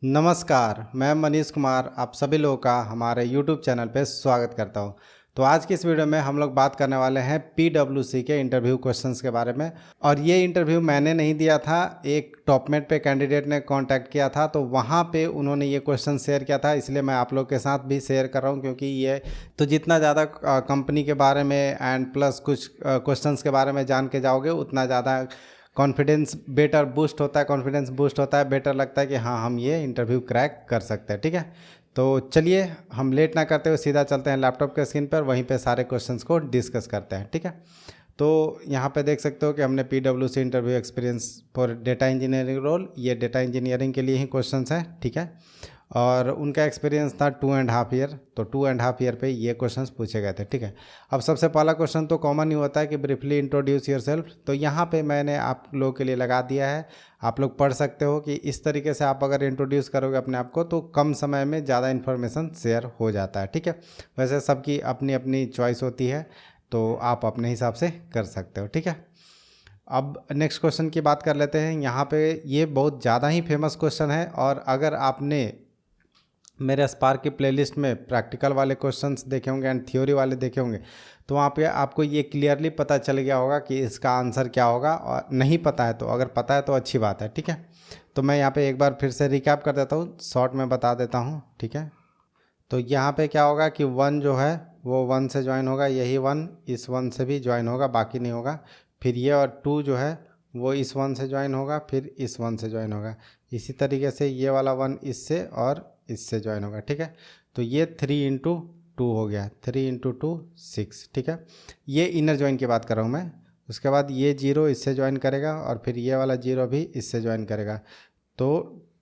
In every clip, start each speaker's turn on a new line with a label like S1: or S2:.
S1: नमस्कार, मैं मनीष कुमार आप सभी लोगों का हमारे YouTube चैनल पे स्वागत करता हूँ। तो आज की इस वीडियो में हम लोग बात करने वाले हैं PwC के इंटरव्यू क्वेश्चंस के बारे में। और ये इंटरव्यू मैंने नहीं दिया था, एक टॉपमेट पे कैंडिडेट ने कांटेक्ट किया था, तो वहाँ पे उन्होंने ये क्वेश्चन शेयर किया था, इसलिए मैं आप लोग के साथ भी शेयर कर रहा हूँ। क्योंकि ये तो जितना ज़्यादा कंपनी के बारे में एंड प्लस कुछ क्वेश्चंस के बारे में जान के जाओगे उतना ज़्यादा कॉन्फिडेंस बेटर बूस्ट होता है, कॉन्फिडेंस बूस्ट होता है, बेटर लगता है कि हाँ हम ये इंटरव्यू क्रैक कर सकते हैं। ठीक है, तो चलिए हम लेट ना करते हुए सीधा चलते हैं लैपटॉप के स्क्रीन पर, वहीं पे सारे क्वेश्चंस को डिस्कस करते हैं। ठीक है, तो यहाँ पे देख सकते हो कि हमने PwC interview experience for data engineering role, ये डेटा इंजीनियरिंग के लिए ही क्वेश्चंस हैं। ठीक है, और उनका एक्सपीरियंस था 2.5 ईयर, तो 2.5 ईयर पे ये क्वेश्चंस पूछे गए थे। ठीक है, अब सबसे पहला क्वेश्चन तो कॉमन ही होता है कि ब्रीफली इंट्रोड्यूस योरसेल्फ, तो यहाँ पे मैंने आप लोगों के लिए लगा दिया है, आप लोग पढ़ सकते हो कि इस तरीके से आप अगर इंट्रोड्यूस करोगे अपने आप को तो कम समय में ज़्यादा इन्फॉर्मेशन शेयर हो जाता है। ठीक है, वैसे सबकी अपनी अपनी चॉइस होती है, तो आप अपने हिसाब से कर सकते हो। ठीक है, अब नेक्स्ट क्वेश्चन की बात कर लेते हैं। यहाँ पे ये बहुत ज़्यादा ही फेमस क्वेश्चन है, और अगर आपने मेरे स्पार्क की प्लेलिस्ट में प्रैक्टिकल वाले क्वेश्चंस देखे होंगे एंड थ्योरी वाले देखे होंगे, तो वहाँ पे आपको ये क्लियरली पता चल गया होगा कि इसका आंसर क्या होगा। और नहीं पता है तो, अगर पता है तो अच्छी बात है। ठीक है, तो मैं यहाँ पे एक बार फिर से रिकैप कर देता हूँ, शॉर्ट में बता देता हूँ। ठीक है, तो यहाँ पे क्या होगा कि 1 जो है वो 1 से ज्वाइन होगा, यही 1 इस 1 से भी ज्वाइन होगा, बाकी नहीं होगा। फिर ये और 2 जो है वो इस 1 से ज्वाइन होगा, फिर इस 1 से ज्वाइन होगा। इसी तरीके से ये वाला 1 इससे और इससे ज्वाइन होगा। ठीक है, तो ये 3 इंटू 2 हो गया, 3 इंटू 2 6। ठीक है, ये इनर ज्वाइन की बात कर रहा हूँ मैं। उसके बाद ये 0 इससे ज्वाइन करेगा, और फिर ये वाला 0 भी इससे ज्वाइन करेगा, तो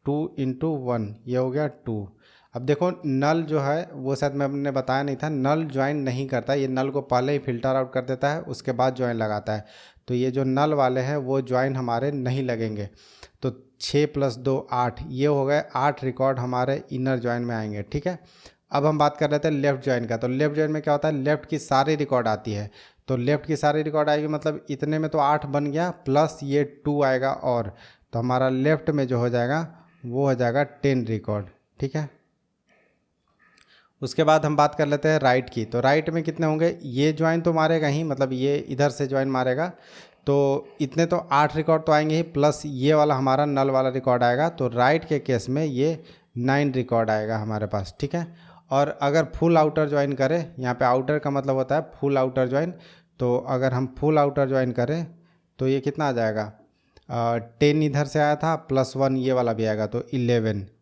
S1: 2 इंटू 1 ये हो गया 2। अब देखो नल जो है वो शायद मैंने बताया नहीं था, नल ज्वाइन नहीं करता, ये नल को पहले ही फिल्टर आउट कर देता है, उसके बाद ज्वाइन लगाता है। तो ये जो नल वाले हैं वो ज्वाइन हमारे नहीं लगेंगे। तो 6 + 2 8, ये हो गए 8 रिकॉर्ड हमारे इनर ज्वाइन में आएंगे। ठीक है, अब हम बात कर रहे थे लेफ़्ट ज्वाइन का। तो लेफ़्ट ज्वाइन में क्या होता है, लेफ़्ट की सारी रिकॉर्ड आती है, तो लेफ़्ट की सारी रिकॉर्ड आएगी, मतलब इतने में तो 8 बन गया, प्लस ये 2 आएगा, और तो हमारा लेफ़्ट में जो हो जाएगा वो हो जाएगा 10 रिकॉर्ड। ठीक है, उसके बाद हम बात कर लेते हैं राइट की। तो राइट में कितने होंगे, ये ज्वाइन तो मारेगा ही, मतलब ये इधर से ज्वाइन मारेगा, तो इतने तो 8 रिकॉर्ड तो आएंगे ही, प्लस ये वाला हमारा नल वाला रिकॉर्ड आएगा। तो राइट के केस में ये 9 रिकॉर्ड आएगा हमारे पास। ठीक है, और अगर फुल आउटर ज्वाइन करें, यहाँ पे आउटर का मतलब होता है फुल आउटर ज्वाइन, तो अगर हम फुल आउटर ज्वाइन करें तो ये कितना आ जाएगा, 10 इधर से आया था, +1 ये वाला भी आएगा, तो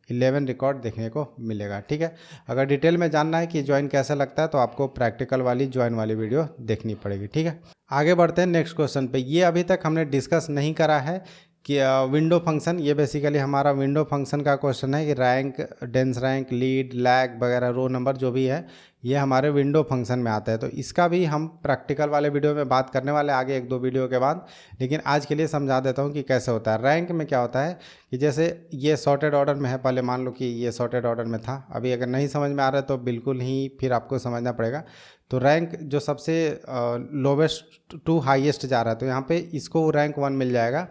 S1: 11 रिकॉर्ड देखने को मिलेगा। ठीक है, अगर डिटेल में जानना है कि ज्वाइन कैसे लगता है तो आपको प्रैक्टिकल वाली ज्वाइन वाली वीडियो देखनी पड़ेगी। ठीक है, आगे बढ़ते हैं नेक्स्ट क्वेश्चन पे। ये अभी तक हमने डिस्कस नहीं करा है कि विंडो फंक्शन, ये बेसिकली हमारा विंडो फंक्शन का क्वेश्चन है कि rank, dense rank, lead, lag वगैरह, रो नंबर जो भी है ये हमारे विंडो फंक्शन में आता है। तो इसका भी हम प्रैक्टिकल वाले वीडियो में बात करने वाले आगे 1-2 वीडियो के बाद, लेकिन आज के लिए समझा देता हूँ कि कैसे होता है। रैंक में क्या होता है कि जैसे ये सॉर्टेड ऑर्डर में है, पहले मान लो कि ये सॉर्टेड ऑर्डर में था, अभी अगर नहीं समझ में आ रहा है तो बिल्कुल ही फिर आपको समझना पड़ेगा। तो रैंक जो सबसे लोवेस्ट टू हाईएस्ट जा रहा है, तो यहाँ पे इसको रैंक 1 मिल जाएगा।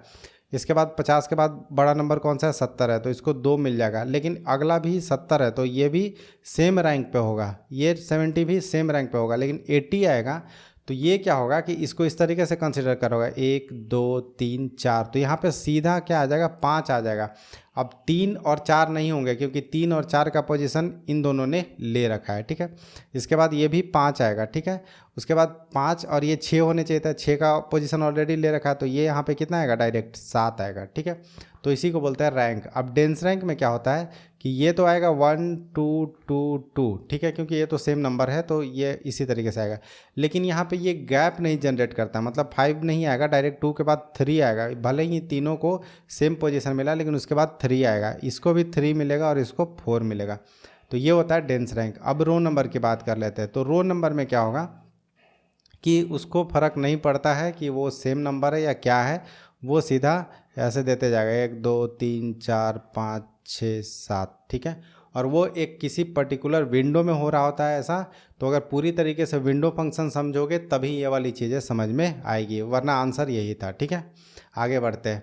S1: इसके बाद 50 के बाद बड़ा नंबर कौन सा है, 70 है, तो इसको 2 मिल जाएगा। लेकिन अगला भी 70 है, तो ये भी सेम रैंक पे होगा, ये 70 भी सेम रैंक पे होगा। लेकिन 80 आएगा तो ये क्या होगा कि इसको इस तरीके से कंसिडर करोगे, 1 2 3 4, तो यहाँ पे सीधा क्या आ जाएगा, 5 आ जाएगा। अब 3 और 4 नहीं होंगे, क्योंकि 3 और 4 का पोजीशन इन दोनों ने ले रखा है। ठीक है, इसके बाद ये भी 5 आएगा। ठीक है, उसके बाद 5 और ये 6 होने चाहिए था, 6 का पोजीशन ऑलरेडी ले रखा है, तो ये यहाँ पे कितना आएगा, डायरेक्ट 7 आएगा। ठीक है, तो इसी को बोलते हैं रैंक। अब डेंस रैंक में क्या होता है कि ये तो आएगा 1 2 2 2, ठीक है, क्योंकि ये तो सेम नंबर है, तो ये इसी तरीके से आएगा। लेकिन यहाँ पे ये गैप नहीं जनरेट करता, मतलब 5 नहीं आएगा, डायरेक्ट 2 के बाद 3 आएगा। भले ही तीनों को सेम पोजीशन मिला, लेकिन उसके बाद 3 आएगा, इसको भी 3 मिलेगा और इसको 4 मिलेगा। तो ये होता है डेंस रैंक। अब रो नंबर की बात कर लेते हैं। तो रो नंबर में क्या होगा कि उसको फ़र्क नहीं पड़ता है कि वो सेम नंबर है या क्या है, वो सीधा ऐसे देते जाएगा, 1 2 3 4 5 6 7। ठीक है, और वो एक किसी पर्टिकुलर विंडो में हो रहा होता है ऐसा। तो अगर पूरी तरीके से विंडो फंक्शन समझोगे तभी ये वाली चीज़ें समझ में आएगी, वरना आंसर यही था। ठीक है, आगे बढ़ते हैं।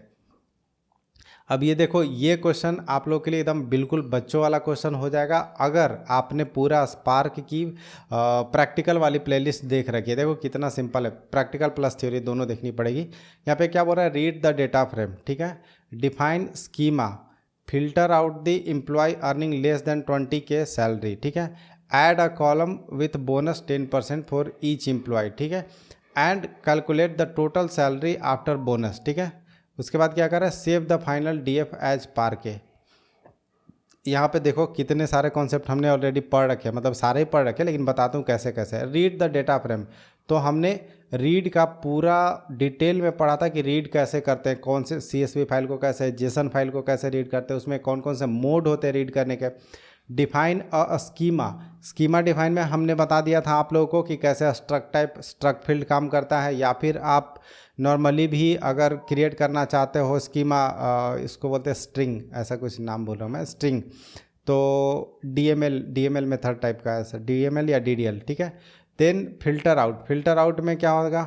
S1: अब ये देखो, ये क्वेश्चन आप लोग के लिए एकदम बिल्कुल बच्चों वाला क्वेश्चन हो जाएगा अगर आपने पूरा स्पार्क की प्रैक्टिकल वाली प्लेलिस्ट देख रखी है। देखो कितना सिंपल है, प्रैक्टिकल प्लस थ्योरी दोनों देखनी पड़ेगी। यहाँ पे क्या बोल रहा है, रीड द डेटा फ्रेम, ठीक है, define schema, filter out the employ earning less than 20K salary, ठीक है, add a column with bonus 10% for each employ, ठीक है, and calculate the total salary after bonus, ठीक है। उसके बाद क्या कर रहा है, save the final DF as parquet. यहाँ पे देखो कितने सारे कॉन्सेप्ट हमने ऑलरेडी पढ़ रखे हैं, मतलब सारे ही पढ़ रखे, लेकिन बताता हूँ कैसे कैसे। रीड द डेटा फ्रेम, तो हमने रीड का पूरा डिटेल में पढ़ा था कि रीड कैसे करते हैं, कौन से CSV फाइल को कैसे, जेसन फाइल को कैसे रीड करते हैं, उसमें कौन कौन से मोड होते हैं रीड करने के। Define a schema, schema define में हमने बता दिया था आप लोगों को कि कैसे स्ट्रक्ट टाइप स्ट्रक्ट फील्ड काम करता है, या फिर आप नॉर्मली भी अगर क्रिएट करना चाहते हो स्कीमा, इसको बोलते हैं स्ट्रिंग, ऐसा कुछ नाम बोल रहा हूँ मैं, स्ट्रिंग, तो DML मेथड टाइप का, ऐसा DML या DDL, ठीक है। Then filter out, filter out में क्या होगा,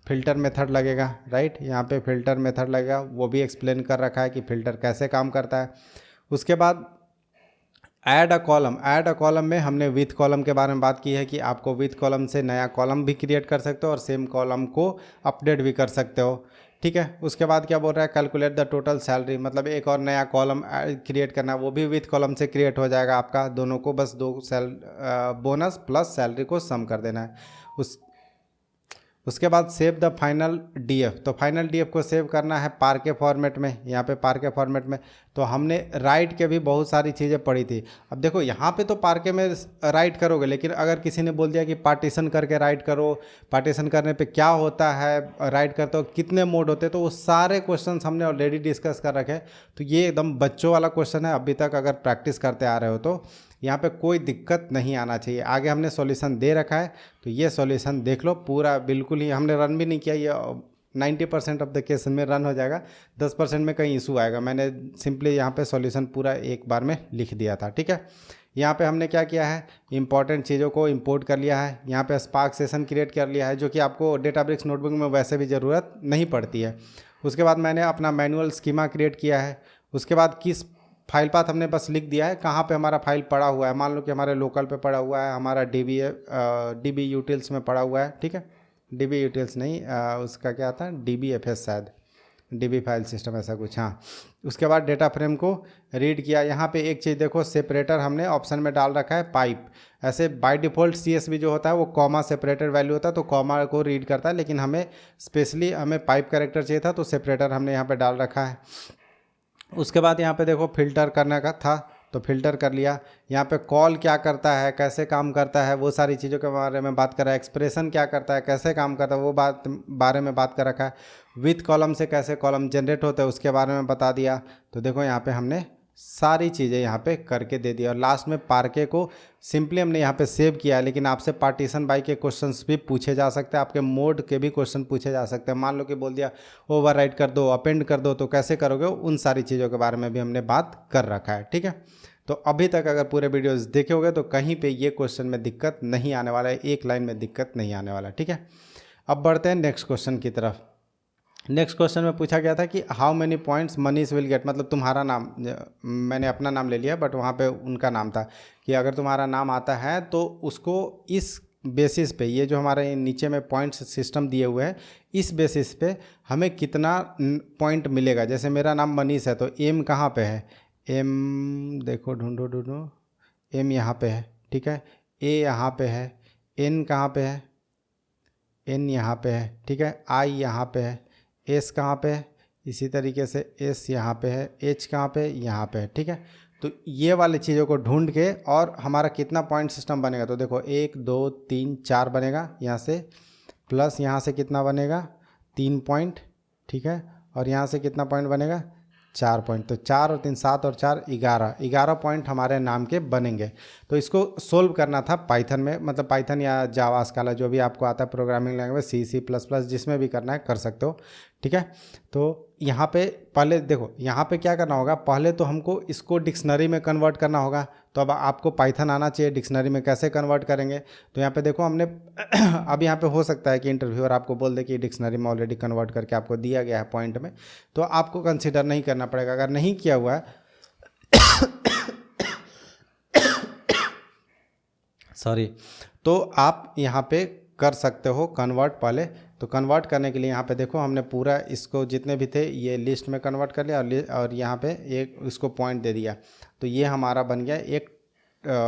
S1: फिल्टर मेथड लगेगा, राइट, यहाँ पे फिल्टर मेथड लगेगा, वो भी एक्सप्लेन कर रखा है कि फिल्टर कैसे काम करता है। उसके बाद add a column, add a column में हमने विथ कॉलम के बारे में बात की है कि आपको विथ कॉलम से नया कॉलम भी क्रिएट कर सकते हो और सेम कॉलम को अपडेट भी कर सकते हो, ठीक है। उसके बाद क्या बोल रहा है, कैलकुलेट द टोटल सैलरी, मतलब एक और नया कॉलम क्रिएट करना, वो भी विथ कॉलम से क्रिएट हो जाएगा आपका, दोनों को बस दो बोनस प्लस सैलरी को सम कर देना है। उसके बाद सेव द फाइनल डीएफ, तो फाइनल डीएफ को सेव करना है पार के फॉर्मेट में, यहाँ पे पार के फॉर्मेट में। तो हमने राइट के भी बहुत सारी चीज़ें पढ़ी थी। अब देखो यहाँ पे तो पार के में राइट करोगे, लेकिन अगर किसी ने बोल दिया कि पार्टीशन करके राइट करो, पार्टीशन करने पे क्या होता है, राइट करते हो कितने मोड होते हैं, तो वो सारे क्वेश्चन हमने ऑलरेडी डिस्कस कर रखे हैं। तो ये एकदम बच्चों वाला क्वेश्चन है, अभी तक अगर प्रैक्टिस करते आ रहे हो तो यहाँ पे कोई दिक्कत नहीं आना चाहिए। आगे हमने सॉल्यूशन दे रखा है, तो ये सॉल्यूशन देख लो पूरा, बिल्कुल ही हमने रन भी नहीं किया, ये 90% ऑफ द केस में रन हो जाएगा, 10% में कहीं इशू आएगा। मैंने सिंपली यहाँ पे सॉल्यूशन पूरा एक बार में लिख दिया था, ठीक है। यहाँ पे हमने क्या किया है, इंपॉर्टेंट चीज़ों को इंपोर्ट कर लिया है, यहाँ पे स्पार्क सेशन क्रिएट कर लिया है, जो कि आपको डेटाब्रिक्स नोटबुक में वैसे भी ज़रूरत नहीं पड़ती है। उसके बाद मैंने अपना मैनुअल स्कीमा क्रिएट किया है। उसके बाद किस फाइल पाथ हमने बस लिख दिया है, कहाँ पे हमारा फाइल पड़ा हुआ है, मान लो कि हमारे लोकल पे पड़ा हुआ है, हमारा DB यूटिल्स में पड़ा हुआ है, ठीक है, DB यूटिल्स नहीं, उसका क्या था, DBFS शायद, DB फाइल सिस्टम ऐसा कुछ, हाँ। उसके बाद डेटा फ्रेम को रीड किया। यहाँ पे एक चीज़ देखो, सेपरेटर हमने ऑप्शन में डाल रखा है पाइप। ऐसे बाय डिफ़ॉल्ट CSV जो होता है वो कॉमा सेपरेटर वैल्यू होता है, तो कॉमा को रीड करता है, लेकिन हमें स्पेशली हमें पाइप कैरेक्टर चाहिए था, तो सेपरेटर हमने यहाँ पर डाल रखा है। उसके बाद यहाँ पे देखो फिल्टर करने का था, तो फिल्टर कर लिया। यहाँ पे कॉल क्या करता है, कैसे काम करता है, वो सारी चीज़ों के बारे में बात कर रहा है। एक्सप्रेशन क्या करता है, कैसे काम करता है, वो बारे में बात कर रखा है। विथ कॉलम से कैसे कॉलम जनरेट होता है उसके बारे में बता दिया। तो देखो यहाँ पे हमने सारी चीज़ें यहाँ पे करके दे दिया। और लास्ट में पार्के को सिंपली हमने यहाँ पे सेव किया है, लेकिन आपसे पार्टीशन बाय के क्वेश्चंस भी पूछे जा सकते हैं, आपके मोड के भी क्वेश्चन पूछे जा सकते हैं। मान लो कि बोल दिया ओवरराइट कर दो, अपेंड कर दो, तो कैसे करोगे, उन सारी चीज़ों के बारे में भी हमने बात कर रखा है, ठीक है। तो अभी तक अगर पूरे वीडियोस देखे होगे तो कहीं पे ये क्वेश्चन में दिक्कत नहीं आने वाला है, एक लाइन में दिक्कत नहीं आने वाला, ठीक है। अब बढ़ते हैं नेक्स्ट क्वेश्चन की तरफ। नेक्स्ट क्वेश्चन में पूछा गया था कि how many points Manish will get, मतलब तुम्हारा नाम, मैंने अपना नाम ले लिया बट वहाँ पे उनका नाम था कि अगर तुम्हारा नाम आता है तो उसको इस बेसिस पे, ये जो हमारे नीचे में पॉइंट्स सिस्टम दिए हुए हैं, इस बेसिस पे हमें कितना पॉइंट मिलेगा। जैसे मेरा नाम मनीष है तो एम कहाँ पे है, एम देखो ढूंढो, एम यहाँ पे है, ठीक है, ए यहाँ पे है, एन कहाँ पे है, एन यहाँ पे है, ठीक है, आई यहाँ पे है, एस कहाँ पे है, इसी तरीके से एस यहाँ पे है, एच कहाँ पे, यहाँ पे है, ठीक है। तो ये वाली चीज़ों को ढूंढ के और हमारा कितना पॉइंट सिस्टम बनेगा, तो देखो 1 2 3 4 बनेगा यहाँ से, प्लस यहाँ से कितना बनेगा 3 पॉइंट, ठीक है, और यहाँ से कितना पॉइंट बनेगा 4 पॉइंट। तो 4 और 3 7 और 4 11 पॉइंट हमारे नाम के बनेंगे। तो इसको सोल्व करना था पाइथन में, मतलब पाइथन या जावा स्काला जो भी आपको आता है प्रोग्रामिंग लैंग्वेज, C++, जिसमें भी करना है कर सकते हो, ठीक है। तो यहाँ पे पहले देखो, यहाँ पे क्या करना होगा, पहले तो हमको इसको डिक्शनरी में कन्वर्ट करना होगा। तो अब आपको पाइथन आना चाहिए, डिक्शनरी में कैसे कन्वर्ट करेंगे। तो यहाँ पे देखो हमने अब यहाँ पे हो सकता है कि इंटरव्यूअर आपको बोल दे कि डिक्शनरी में ऑलरेडी कन्वर्ट करके आपको दिया गया है पॉइंट में, तो आपको कंसिडर नहीं करना पड़ेगा। अगर नहीं किया हुआ है सॉरी, तो आप यहाँ पे कर सकते हो कन्वर्ट पहले। तो कन्वर्ट करने के लिए यहाँ पे देखो हमने पूरा इसको जितने भी थे ये लिस्ट में कन्वर्ट कर लिया और यहाँ पे एक इसको पॉइंट दे दिया। तो ये हमारा बन गया एक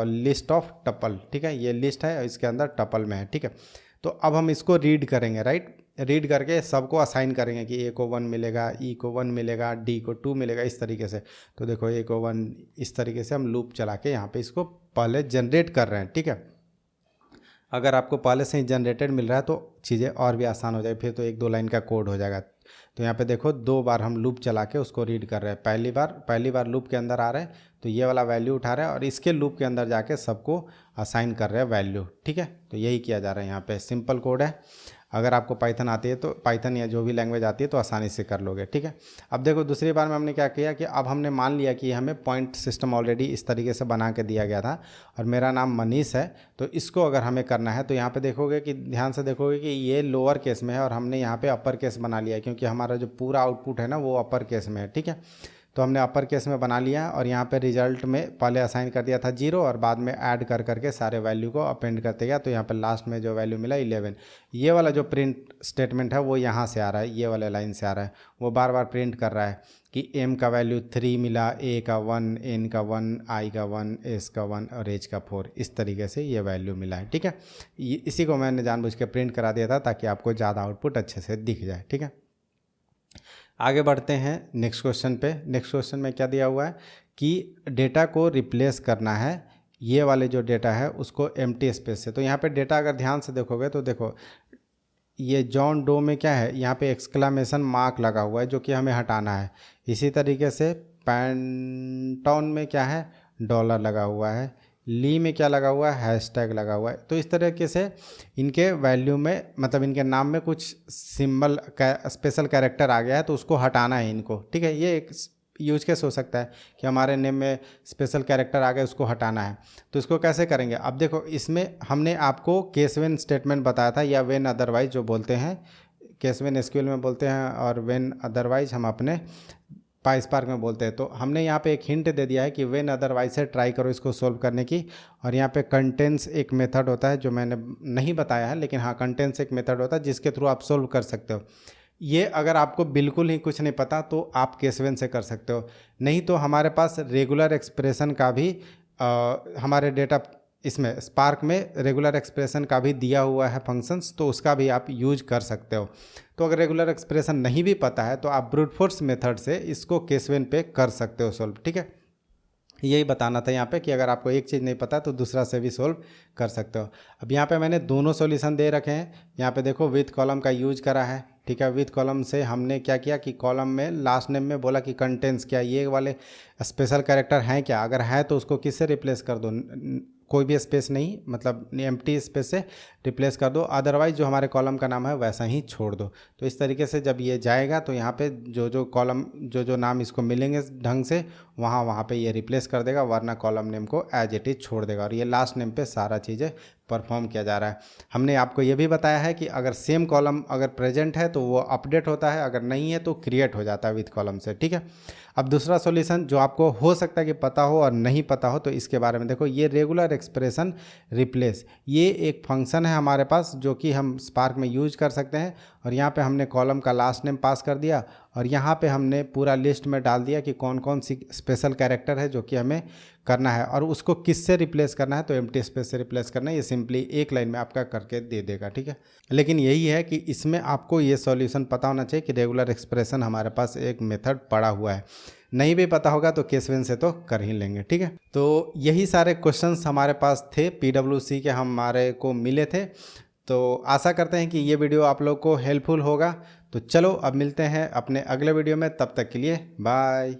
S1: लिस्ट ऑफ टपल, ठीक है। ये लिस्ट है, इसके अंदर टपल में है, ठीक है। तो अब हम इसको रीड करेंगे, राइट। रीड करके सबको असाइन करेंगे कि ए को 1 मिलेगा, ई को 1 मिलेगा, डी को 2 मिलेगा, इस तरीके से। तो देखो ए को 1, इस तरीके से हम लूप चला के यहाँ पे इसको पहले जनरेट कर रहे हैं, ठीक है। अगर आपको पहले से ही जनरेटेड मिल रहा है तो चीज़ें और भी आसान हो जाएगी, फिर तो 1-2 लाइन का कोड हो जाएगा। तो यहाँ पे देखो 2 बार हम लूप चला के उसको रीड कर रहे हैं। पहली बार लूप के अंदर आ रहे हैं तो ये वाला वैल्यू उठा रहे हैं और इसके लूप के अंदर जाके सबको असाइन कर रहे हैं वैल्यू, ठीक है। तो यही किया जा रहा है यहाँ पे, सिंपल कोड है। अगर आपको पाइथन आती है तो पाइथन या जो भी लैंग्वेज आती है तो आसानी से कर लोगे, ठीक है। अब देखो दूसरी बार में हमने क्या किया कि अब हमने मान लिया कि हमें पॉइंट सिस्टम ऑलरेडी इस तरीके से बना के दिया गया था और मेरा नाम मनीष है। तो इसको अगर हमें करना है तो यहाँ पे देखोगे कि ध्यान से देखोगे कि ये लोअर केस में है और हमने यहाँ पे अपर केस बना लिया है, क्योंकि हमारा जो पूरा आउटपुट है ना वो अपर केस में है, ठीक है। तो हमने अपर केस में बना लिया और यहाँ पे रिजल्ट में पहले असाइन कर दिया था 0 और बाद में ऐड कर करके सारे वैल्यू को अपेंड करते गया। तो यहाँ पे लास्ट में जो वैल्यू मिला 11, ये वाला जो प्रिंट स्टेटमेंट है वो यहाँ से आ रहा है, ये वाले लाइन से आ रहा है। वो बार बार प्रिंट कर रहा है कि m का वैल्यू 3 मिला, a का 1, n का 1, i का 1, s का 1 और h का 4, इस तरीके से ये वैल्यू मिला है, ठीक है। इसी को मैंने जानबूझ के प्रिंट करा दिया था ताकि आपको ज़्यादा आउटपुट अच्छे से दिख जाए, ठीक है। आगे बढ़ते हैं नेक्स्ट क्वेश्चन पे। नेक्स्ट क्वेश्चन में क्या दिया हुआ है कि डेटा को रिप्लेस करना है, ये वाले जो डेटा है उसको एम्प्टी स्पेस से। तो यहाँ पे डेटा अगर ध्यान से देखोगे तो देखो ये जॉन डो में क्या है, यहाँ पे एक्सक्लेमेशन मार्क लगा हुआ है जो कि हमें हटाना है। इसी तरीके से पैंटॉन में क्या है, डॉलर लगा हुआ है। ली में क्या लगा हुआ है, हैशटैग लगा हुआ है। तो इस तरीके से इनके वैल्यू में मतलब इनके नाम में कुछ सिंबल का स्पेशल कैरेक्टर आ गया है तो उसको हटाना है इनको, ठीक है। ये एक यूज केस हो सकता है कि हमारे नेम में स्पेशल कैरेक्टर आ गया, उसको हटाना है। तो इसको कैसे करेंगे, अब देखो इसमें हमने आपको केस वेन स्टेटमेंट बताया था या वेन अदरवाइज जो बोलते हैं, केस वेन एसक्यूएल में बोलते हैं और वेन अदरवाइज हम अपने पाइस्पार्क में बोलते हैं। तो हमने यहाँ पे एक हिंट दे दिया है कि वेन अदरवाइज से ट्राई करो इसको सोल्व करने की। और यहाँ पे कंटेंट्स एक मेथड होता है जो मैंने नहीं बताया है, लेकिन हाँ कंटेंट्स एक मेथड होता है जिसके थ्रू आप सोल्व कर सकते हो। ये अगर आपको बिल्कुल ही कुछ नहीं पता तो आप केस वेन से कर सकते हो, नहीं तो हमारे पास रेगुलर एक्सप्रेशन का भी हमारे डेटा इसमें स्पार्क में रेगुलर एक्सप्रेशन का भी दिया हुआ है फंक्शंस, तो उसका भी आप यूज कर सकते हो। तो अगर रेगुलर एक्सप्रेशन नहीं भी पता है तो आप ब्रूट फोर्स मेथड से इसको केस वेन पे कर सकते हो सोल्व, ठीक है। यही बताना था यहाँ पे कि अगर आपको एक चीज़ नहीं पता तो दूसरा से भी सोल्व कर सकते हो। अब यहाँ पे मैंने दोनों सॉल्यूशन दे रखे हैं। यहाँ पे देखो विथ कॉलम का यूज करा है, ठीक है। विथ कॉलम से हमने क्या किया कि कॉलम में लास्ट नेम में बोला कि कंटेंट्स क्या ये वाले स्पेशल कैरेक्टर हैं क्या, अगर है तो उसको किससे रिप्लेस कर दो, कोई भी स्पेस नहीं, मतलब एम्प्टी स्पेस से रिप्लेस कर दो, अदरवाइज जो हमारे कॉलम का नाम है वैसा ही छोड़ दो। तो इस तरीके से जब ये जाएगा तो यहाँ पे जो जो कॉलम जो नाम इसको मिलेंगे ढंग से वहाँ पे ये रिप्लेस कर देगा, वरना कॉलम नेम को एज इट इज छोड़ देगा। और ये लास्ट नेम पे सारा चीज़ें परफॉर्म किया जा रहा है। हमने आपको ये भी बताया है कि अगर सेम कॉलम अगर प्रेजेंट है तो वो अपडेट होता है, अगर नहीं है तो क्रिएट हो जाता है विथ कॉलम से, ठीक है। अब दूसरा सॉल्यूशन जो आपको हो सकता है कि पता हो और नहीं पता हो तो इसके बारे में देखो, ये रेगुलर एक्सप्रेशन रिप्लेस, ये एक फंक्शन है हमारे पास जो कि हम स्पार्क में यूज कर सकते हैं। और यहाँ पे हमने कॉलम का लास्ट नेम पास कर दिया और यहाँ पे हमने पूरा लिस्ट में डाल दिया कि कौन कौन सी स्पेशल कैरेक्टर है जो कि हमें करना है और उसको किससे रिप्लेस करना है, तो एम्प्टी स्पेस से रिप्लेस करना है। ये सिंपली एक लाइन में आपका करके दे देगा, ठीक है। लेकिन यही है कि इसमें आपको ये सॉल्यूशन पता होना चाहिए कि रेगुलर एक्सप्रेशन हमारे पास एक मेथड पड़ा हुआ है। नहीं भी पता होगा तो केस वेन से तो कर ही लेंगे, ठीक है। तो यही सारे क्वेश्चंस हमारे पास थे, PwC के हमारे को मिले थे। तो आशा करते हैं कि ये वीडियो आप लोग को हेल्पफुल होगा। तो चलो अब मिलते हैं अपने अगले वीडियो में, तब तक के लिए बाय।